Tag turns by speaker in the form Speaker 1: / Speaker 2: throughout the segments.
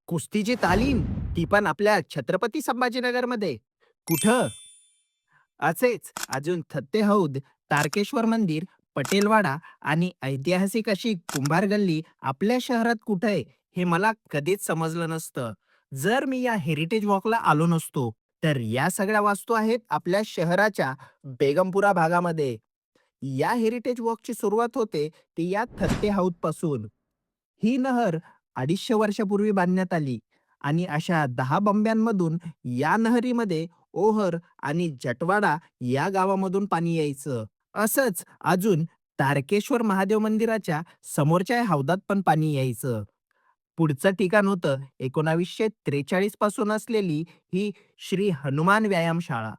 Speaker 1: कुस्तीची तालीम, ती पण आपल्या छत्रपती संभाजीनगरमध्ये. कुठं? असेच अजून थत्ते हौद, तारकेश्वर मंदिर, पटेलवाडा आणि ऐतिहासिक अशी कुंभार गल्ली आपल्या शहरात कुठं आहे, हे मला कधीच समजलं नसतं. जर मी या हेरिटेज वॉकला आलो नसतो, तर या सगळ्या वास्तू आहेत आपल्या शहराच्या बेगमपुरा भागामध्ये. या हेरिटेज वॉकची सुरुवात होते ती या थत्ते हौदपासून. ही नहर 250 वर्षापूर्वी बांधण्यात आली आणि अशा 10 बंब्यांमधून या नहरीमध्ये ओहर आणि जटवाडा या गावामधून पाणी यायचं. असंच अजून तारकेश्वर महादेव मंदिराच्या समोरच्या हौदात पण पाणी यायचं. पुढचं ठिकाण होतं 1943 पासून असलेली ही श्री हनुमान व्यायामशाळा.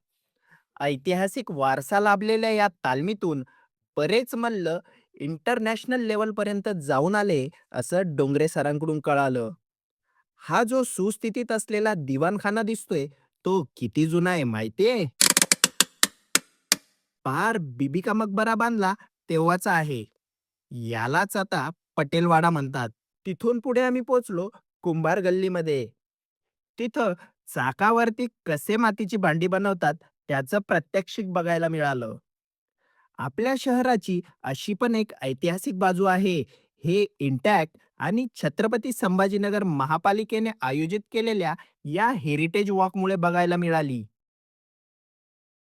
Speaker 1: ऐतिहासिक वारसा लाभलेल्या या तालमीतून बरेच मल्ल इंटरनॅशनल लेवलपर्यंत जाऊन आले, असं डोंगरे सरांकडून कळालं. हा जो सुस्थितीत असलेला दिवाणखाना दिसतोय, तो किती जुना आहे माहितीये? पार बीबी का मकबरा बांधला तेव्हाचा आहे. यालाच आता पटेलवाडा म्हणतात. तिथून पुढे आम्ही पोचलो कुंभार गल्लीमध्ये. तिथं चाकावरती कसे मातीची भांडी बनवतात त्याचं प्रात्यक्षिक बघायला मिळालं. आपल्या शहराची अशी पण एक ऐतिहासिक बाजू आहे. हे इंटॅक्ट आणि छत्रपती संभाजीनगर महापालिकेने आयोजित केलेल्या या हेरिटेज वॉकमुळे बघायला मिळाली.